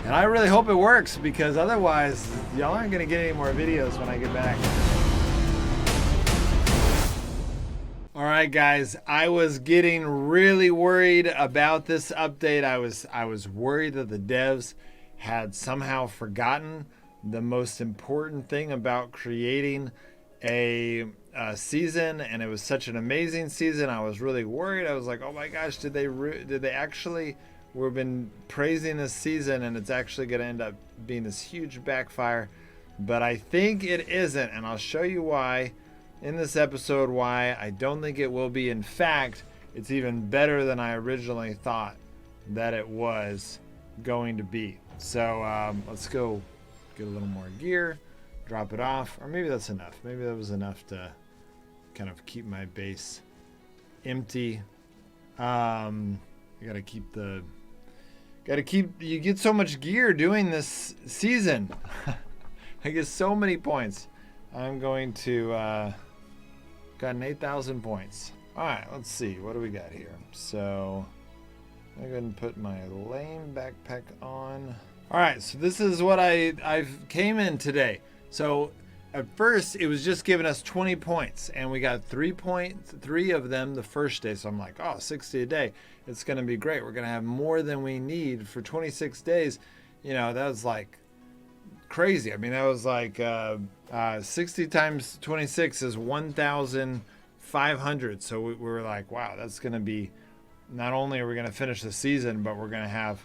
And I really hope it works, because otherwise y'all aren't going to get any more videos when I get back. All right, guys, I was getting really worried about this update. I was worried that the devs had somehow forgotten the most important thing about creating a season, and it was such an amazing season. I was really worried. I was like, oh my gosh, did they actually? We've been praising this season, and it's actually going to end up being this huge backfire. But I think it isn't, and I'll show you why in this episode, why I don't think it will be. In fact, it's even better than I originally thought that it was going to be. So let's go get a little more gear, drop it off, or maybe that's enough. Maybe that was enough to kind of keep my base empty. You get so much gear doing this season. I get so many points. I'm going to gotten 8,000 points. All right, let's see, what do we got here? So I'm going to go ahead and put my lame backpack on. All right, so this is what I've came in today. So at first it was just giving us 20 points, and we got 3 of them the first day. So I'm like, oh, 60 a day. It's going to be great. We're going to have more than we need for 26 days. You know, that was like crazy. I mean, that was like 60 times 26 is 1,500. So we were like, wow, that's going to be, not only are we going to finish the season, but we're going to have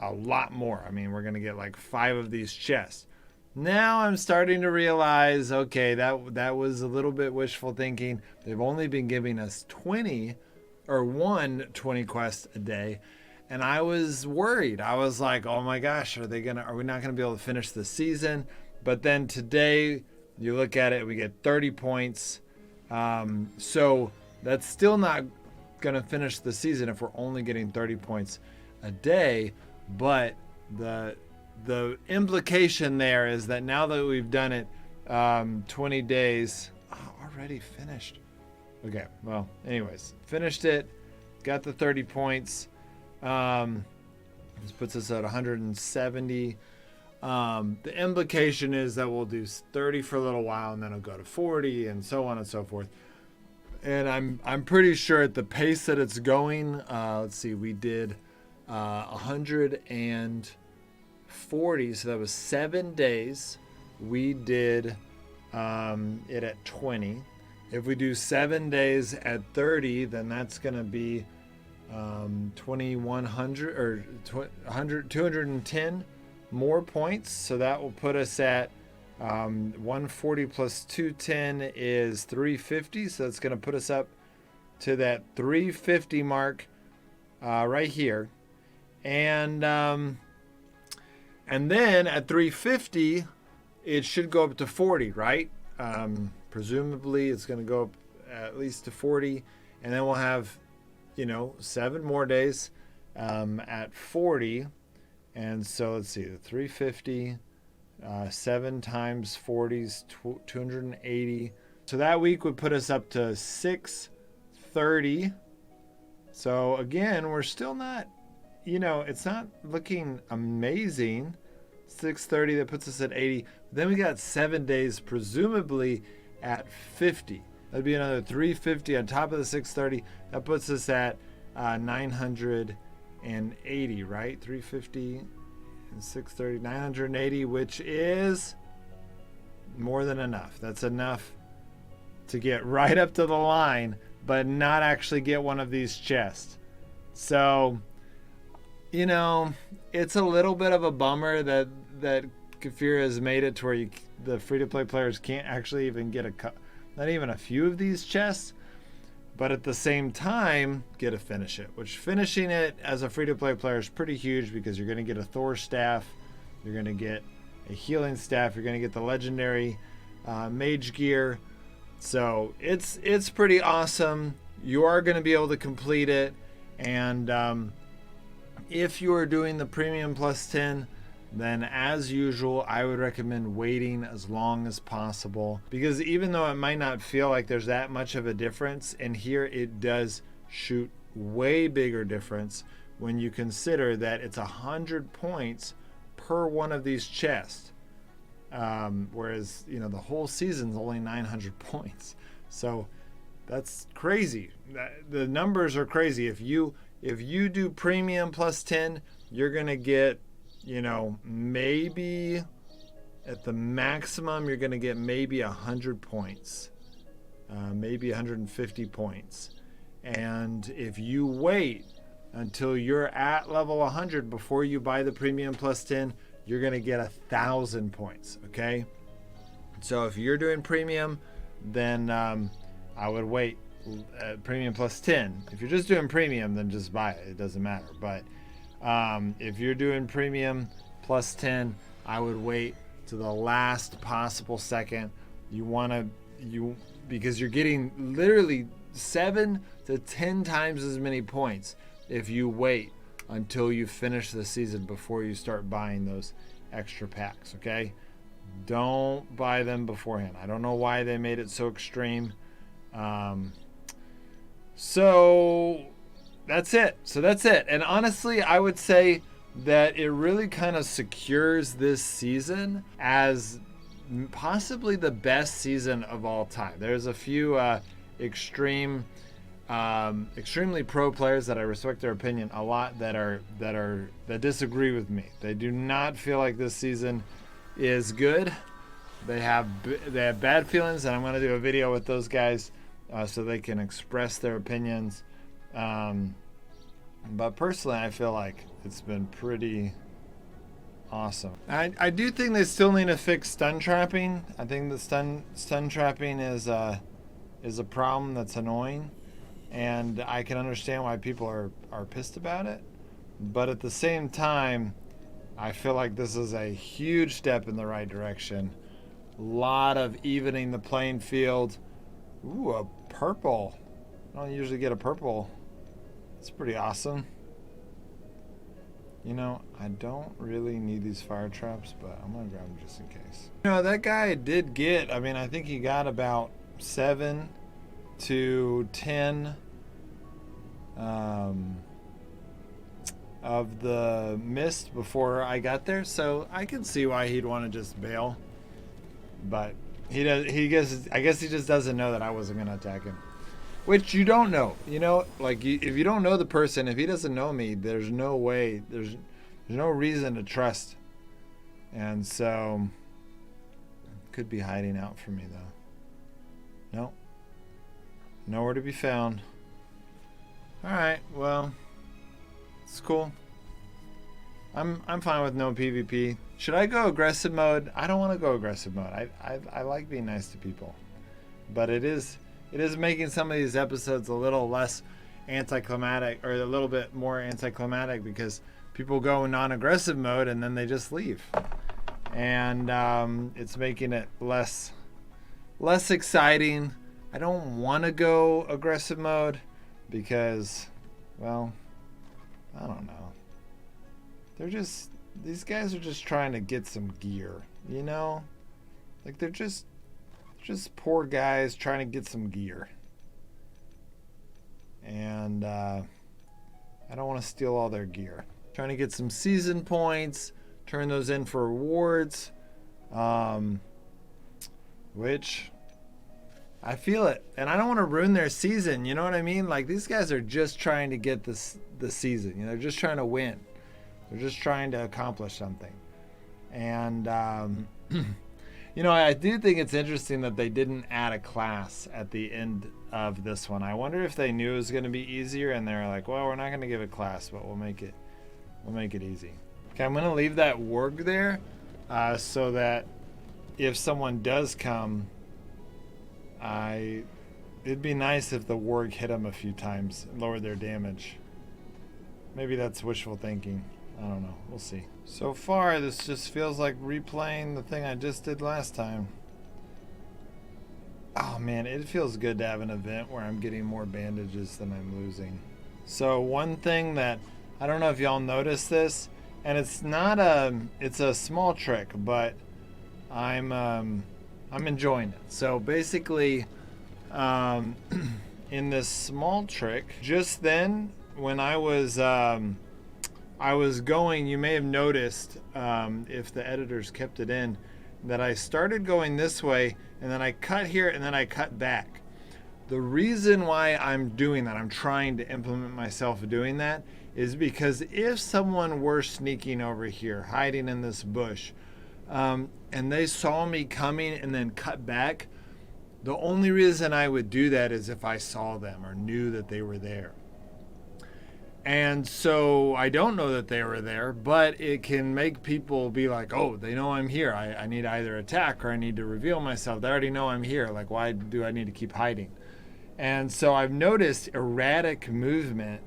a lot more. I mean, we're going to get like 5 of these chests. Now I'm starting to realize, okay, that was a little bit wishful thinking. They've only been giving us 20 quests a day. And I was worried. I was like, oh my gosh, are we not going to be able to finish the season? But then today, you look at it, we get 30 points. So that's still not going to finish the season if we're only getting 30 points a day. But the implication there is that now that we've done it 20 days, already finished. Okay, well, anyways, finished it, got the 30 points. This puts us at 170. The implication is that we'll do 30 for a little while, and then it'll go to 40, and so on and so forth. And I'm pretty sure at the pace that it's going, let's see, we did 140, so that was 7 days. We did it at 20. If we do 7 days at 30, then that's going to be 2,100 or 210 more points. So that will put us at 140 plus 210 is 350. So that's going to put us up to that 350 mark right here. And then at 350, it should go up to 40, right? Presumably it's going to go up at least to 40, and then we'll have, 7 more days at 40. And so let's see, the 350, 7 times 40 is 280. So that week would put us up to 630. So again, we're still not, it's not looking amazing. 630, that puts us at 80. Then we got 7 days, presumably at 50. That'd be another 350 on top of the 630. That puts us at 980, right? 350 and 630, 980, which is more than enough. That's enough to get right up to the line, but not actually get one of these chests. So, it's a little bit of a bummer that Kefir has made it to where the free-to-play players can't actually even get not even a few of these chests, but at the same time get to finish it, which finishing it as a free-to-play player is pretty huge, because you're going to get a Thor staff, you're going to get a healing staff, you're going to get the legendary mage gear. So it's pretty awesome. You are going to be able to complete it, and if you are doing the premium plus 10, then as usual, I would recommend waiting as long as possible, because even though it might not feel like there's that much of a difference, and here it does shoot way bigger difference when you consider that it's 100 points per one of these chests. Whereas, you know, the whole season's only 900 points. So that's crazy. The numbers are crazy. If you do premium plus 10, you're going to get, you know, maybe at the maximum, you're going to get maybe 100 points, maybe 150 points. And if you wait until you're at level 100 before you buy the premium plus 10, you're going to get 1,000 points. Okay. So if you're doing premium, then I would wait premium plus 10. If you're just doing premium, then just buy it. It doesn't matter. But if you're doing premium plus 10, I would wait to the last possible second. Because you're getting literally 7 to 10 times as many points if you wait until you finish the season before you start buying those extra packs. Okay, don't buy them beforehand. I don't know why they made it so extreme. So that's it. And honestly, I would say that it really kind of secures this season as possibly the best season of all time. There's a few extremely pro players that I respect their opinion a lot that disagree with me. They do not feel like this season is good. They have bad feelings, and I'm going to do a video with those guys so they can express their opinions. But personally, I feel like it's been pretty awesome. I do think they still need to fix stun trapping. I think the stun trapping is a problem that's annoying, and I can understand why people are pissed about it. But at the same time, I feel like this is a huge step in the right direction. A lot of evening the playing field. Ooh, a purple. I don't usually get a purple. It's pretty awesome. You know, I don't really need these fire traps, but I'm going to grab them just in case. You know, that guy did get, I mean, I think he got about 7 to 10 of the mist before I got there, so I can see why he'd want to just bail. But I guess he just doesn't know that I wasn't going to attack him. Which you don't know, you know, like if you don't know the person, if he doesn't know me, there's no way, there's no reason to trust. And so, could be hiding out from me though. Nope. Nowhere to be found. Alright, well, it's cool. I'm fine with no PvP. Should I go aggressive mode? I don't want to go aggressive mode. I like being nice to people. But it is making some of these episodes a little less anticlimactic, or a little bit more anticlimactic, because people go non-aggressive mode and then they just leave. And it's making it less exciting. I don't want to go aggressive mode because, well, I don't know. These guys are just trying to get some gear, you know? Like they're just poor guys trying to get some gear. And I don't want to steal all their gear. Trying to get some season points, turn those in for rewards, which I feel it. And I don't want to ruin their season, you know what I mean? Like these guys are just trying to get the season. You know, they're just trying to win. They're just trying to accomplish something. And you know, I do think it's interesting that they didn't add a class at the end of this one. I wonder if they knew it was going to be easier and they're like, well, we're not going to give a class, but we'll make it easy. Okay, I'm going to leave that warg there so that if someone does come, it'd be nice if the warg hit them a few times and lowered their damage. Maybe that's wishful thinking. I don't know. We'll see. So far, this just feels like replaying the thing I just did last time. Oh man, it feels good to have an event where I'm getting more bandages than I'm losing. So one thing that, I don't know if y'all noticed this, and it's a small trick, but I'm enjoying it. So basically, in this small trick, just then when I was I was going, you may have noticed, if the editors kept it in, that I started going this way and then I cut here and then I cut back. The reason why I'm doing that, I'm trying to implement myself doing that, is because if someone were sneaking over here, hiding in this bush, and they saw me coming and then cut back, the only reason I would do that is if I saw them or knew that they were there. And so I don't know that they were there, but it can make people be like, oh, they know I'm here. I need to either attack or I need to reveal myself. They already know I'm here. Like, why do I need to keep hiding? And so I've noticed erratic movement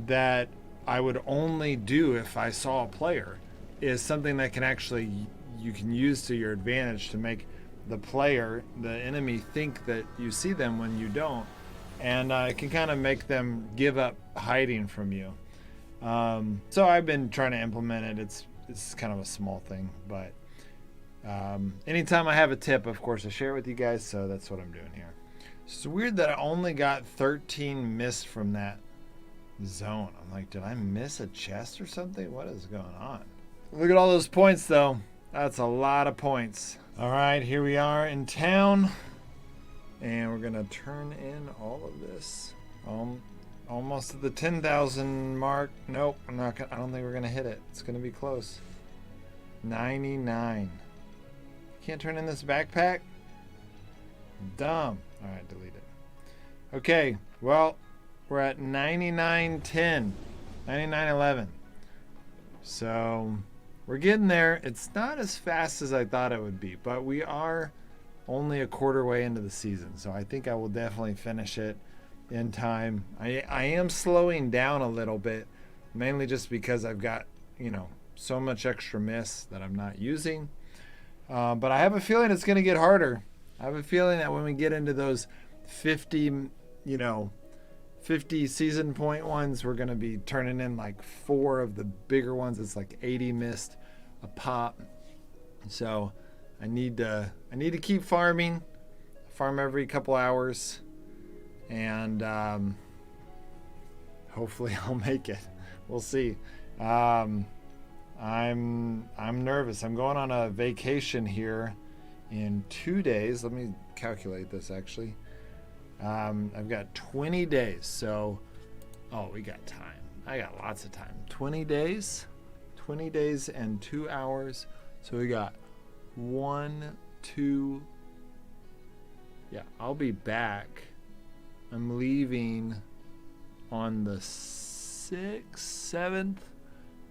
that I would only do if I saw a player is something that can actually, you can use to your advantage to make the player, the enemy, think that you see them when you don't. And it can kind of make them give up hiding from you. So I've been trying to implement it. It's kind of a small thing, but anytime I have a tip, of course, I share it with you guys. So that's what I'm doing here. It's weird that I only got 13 missed from that zone. I'm like, did I miss a chest or something? What is going on? Look at all those points, though. That's a lot of points. All right, here we are in town. And we're gonna turn in all of this. Almost at the 10,000 mark. Nope, I don't think we're gonna hit it. It's gonna be close. 99. Can't turn in this backpack? Dumb. All right, delete it. Okay, well, we're at 99.10, 99.11. So we're getting there. It's not as fast as I thought it would be, but we are only a quarter way into the season, so I think I will definitely finish it in time. I am slowing down a little bit, mainly just because I've got, so much extra miss that I'm not using. But I have a feeling it's going to get harder. I have a feeling that when we get into those 50, 50 season point ones, we're going to be turning in like 4 of the bigger ones. It's like 80 missed a pop. So I need to keep farming, farm every couple hours, and hopefully I'll make it. We'll see. I'm nervous. I'm going on a vacation here in 2 days. Let me calculate this actually. I've got 20 days. So, we got time. I got lots of time. 20 days and 2 hours. So we got 1, 2. Yeah, I'll be back. I'm leaving on the 6th, 7th.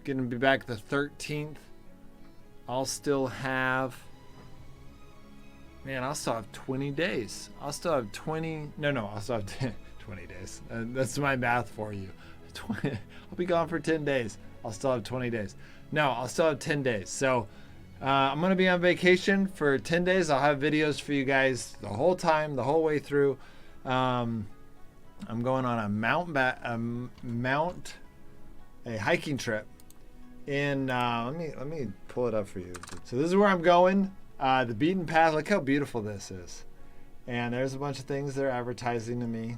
Gonna be back the 13th. I'll still have 20 days. I'll still have 20 days. That's my math for you. I'll be gone for 10 days. I'll still have 20 days. No, I'll still have 10 days. So I'm going to be on vacation for 10 days. I'll have videos for you guys the whole time, the whole way through. I'm going on a hiking trip in, let me pull it up for you. So this is where I'm going. The beaten path. Look how beautiful this is. And there's a bunch of things they're advertising to me.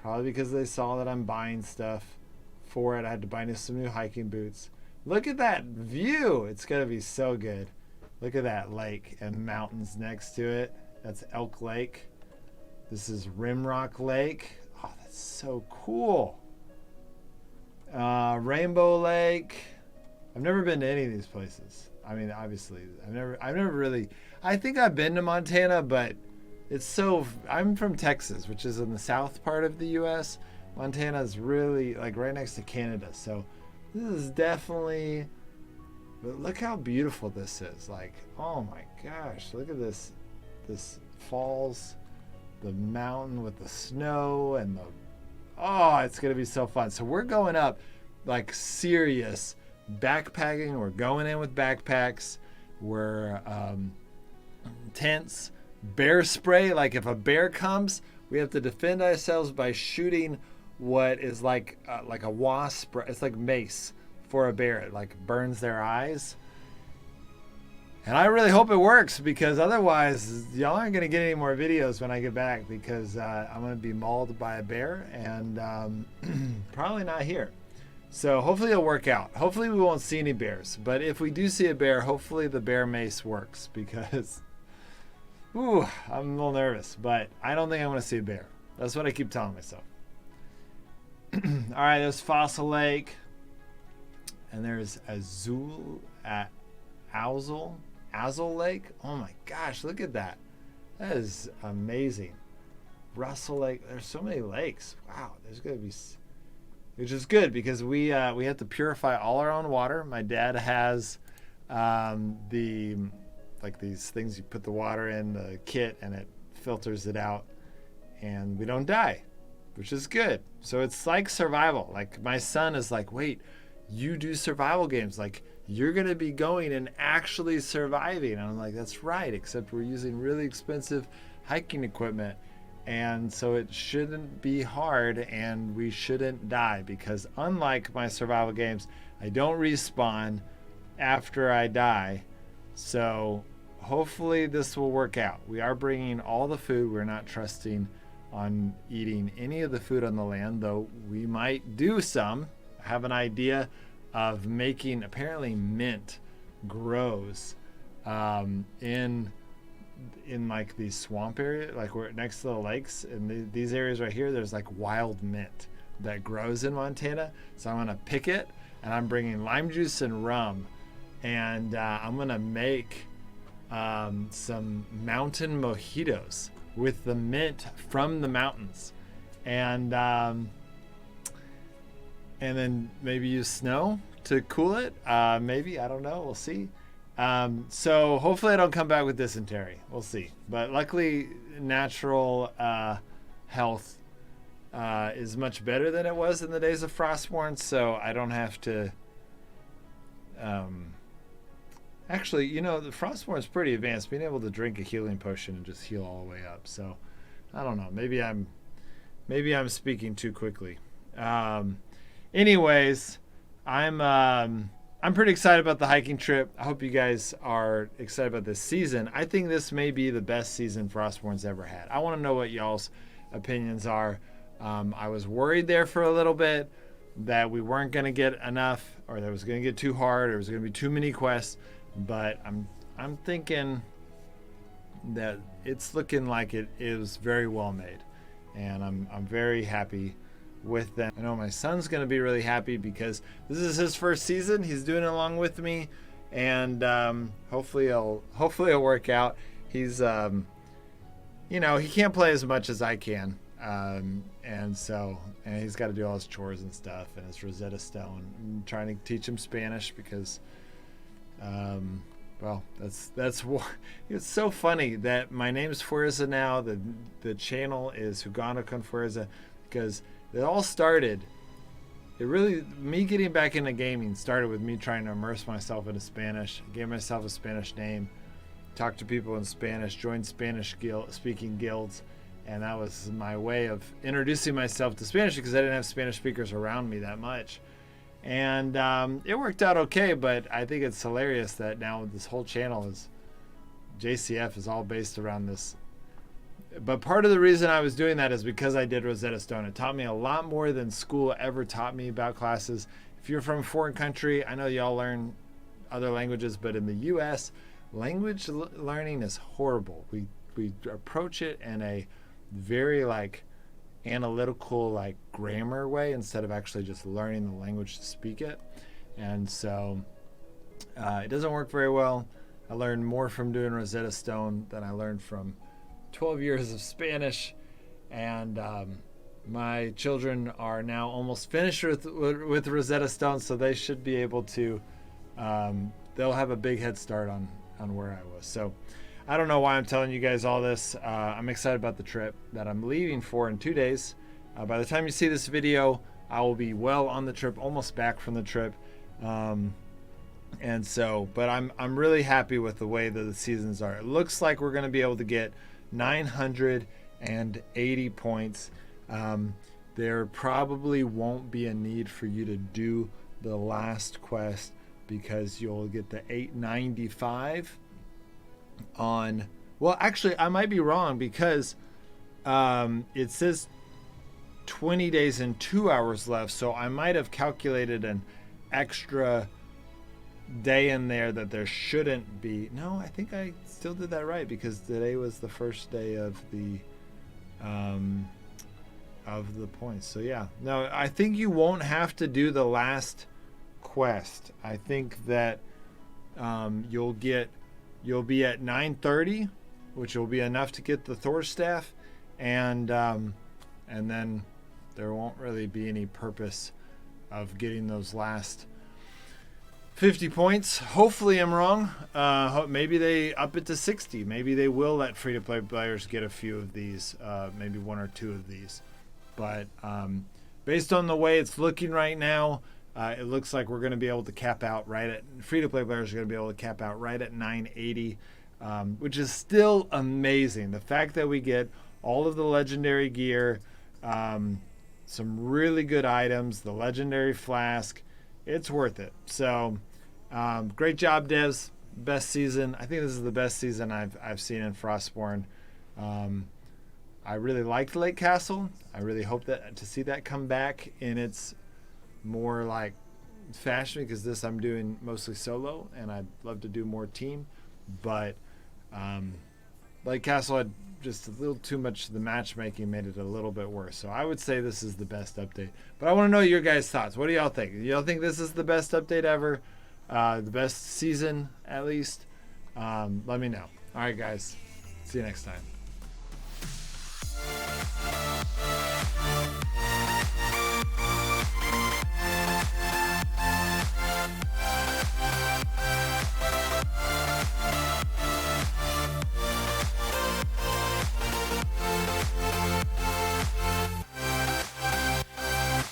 Probably because they saw that I'm buying stuff for it. I had to buy some new hiking boots. Look at that view. It's going to be so good. Look at that lake and mountains next to it. That's Elk Lake. This is Rimrock Lake. Oh, that's so cool. Rainbow Lake. I've never been to any of these places. I mean, obviously, I've never really, I think I've been to Montana, but I'm from Texas, which is in the south part of the U.S. Montana is really like right next to Canada. So this is definitely, but look how beautiful this is. Like, oh my gosh, look at this falls, the mountain with the snow and it's going to be so fun. So we're going up like serious backpacking. We're going in with backpacks. We're tents, bear spray. Like if a bear comes, we have to defend ourselves by shooting what is like a wasp. It's like mace for a bear. It like burns their eyes. And I really hope it works, because otherwise y'all aren't going to get any more videos when I get back, because I'm going to be mauled by a bear and probably not here. So hopefully it'll work out. Hopefully we won't see any bears. But if we do see a bear, hopefully the bear mace works because ooh, I'm a little nervous. But I don't think I'm going to see a bear. That's what I keep telling myself. All right, there's Fossil Lake. And there's Azul Lake. Oh my gosh, look at that. That is amazing. Russell Lake. There's so many lakes. Wow, there's going to be... Which is good because we have to purify all our own water. My dad has these things you put the water in the kit and it filters it out, and we don't die, which is good. So it's like survival. Like my son is like, wait, you do survival games, like you're gonna be going and actually surviving. And I'm like, that's right, except we're using really expensive hiking equipment. And so it shouldn't be hard and we shouldn't die because unlike my survival games, I don't respawn after I die. So hopefully this will work out. We are bringing all the food. We're not trusting on eating any of the food on the land, though we might do some. I have an idea of making, apparently mint grows in like the swamp area, like we're next to the lakes, and these areas right here, there's like wild mint that grows in Montana. So I'm gonna pick it, and I'm bringing lime juice and rum, and I'm gonna make some mountain mojitos with the mint from the mountains, and then maybe use snow to cool it. Maybe, I don't know, we'll see. So hopefully I don't come back with dysentery. We'll see. But luckily, natural health is much better than it was in the days of Frostborn, so I don't have to... Actually, you know, the Frostborn is pretty advanced. Being able to drink a healing potion and just heal all the way up. So, I don't know. Maybe I'm speaking too quickly. Anyways, I'm pretty excited about the hiking trip. I hope you guys are excited about this season. I think this may be the best season Frostborn's ever had. I want to know what y'all's opinions are. I was worried there for a little bit that we weren't going to get enough, or that it was going to get too hard, or it was going to be too many quests. But I'm thinking that it's looking like it is very well made, and I'm very happy with them. I know my son's going to be really happy because this is his first season. He's doing it along with me, and hopefully it'll work out. He's he can't play as much as I can, and he's got to do all his chores and stuff and his Rosetta Stone. I'm trying to teach him Spanish because it's so funny that my name's Fuerza now. The channel is Jugando con Fuerza because it all started, me getting back into gaming started with me trying to immerse myself into Spanish. I gave myself a Spanish name, talked to people in Spanish, joined Spanish speaking guilds, and that was my way of introducing myself to Spanish because I didn't have Spanish speakers around me that much. And it worked out okay, but I think it's hilarious that now this whole channel is, JCF is all based around this. But part of the reason I was doing that is because I did Rosetta Stone. It taught me a lot more than school ever taught me about classes. If you're from a foreign country, I know y'all learn other languages, but in the US, language learning is horrible. We approach it in a very analytical grammar way instead of actually just learning the language to speak it. And so it doesn't work very well. I learned more from doing Rosetta Stone than I learned from 12 years of Spanish, and my children are now almost finished with Rosetta Stone, so they should be able to they'll have a big head start on where I was. So I don't know why I'm telling you guys all this. I'm excited about the trip that I'm leaving for in 2 days. By the time you see this video, I will be well on the trip, almost back from the trip. And so, but I'm really happy with the way that the seasons are. It looks like we're going to be able to get 980 points. There probably won't be a need for you to do the last quest because you'll get the 895 on, well, actually I might be wrong because it says 20 days and 2 hours left, so I might have calculated an extra day in there that there shouldn't be. No, I think I still did that right, because today was the first day of the points. So yeah, no, I think you won't have to do the last quest. I think that you'll be at 9:30, which will be enough to get the Thor staff, and then there won't really be any purpose of getting those last 50 points. Hopefully I'm wrong. Maybe they up it to 60. Maybe they will let free-to-play players get a few of these, maybe one or two of these. But based on the way it's looking right now, it looks like we're going to be able to cap out right at free-to-play players are going to be able to cap out right at 980, which is still amazing. The fact that we get all of the legendary gear, some really good items, the legendary flask, it's worth it. So great job, devs. Best season. I think this is the best season I've seen in Frostborn. I really liked Lake Castle. I really hope to see that come back in its more like fashion, because this I'm doing mostly solo, and I'd love to do more team. But Lake Castle had just a little too much. The matchmaking made it a little bit worse. So I would say this is the best update. But I want to know your guys' thoughts. What do y'all think? Y'all think this is the best update ever? The best season, at least? Let me know. All right, guys. See you next time.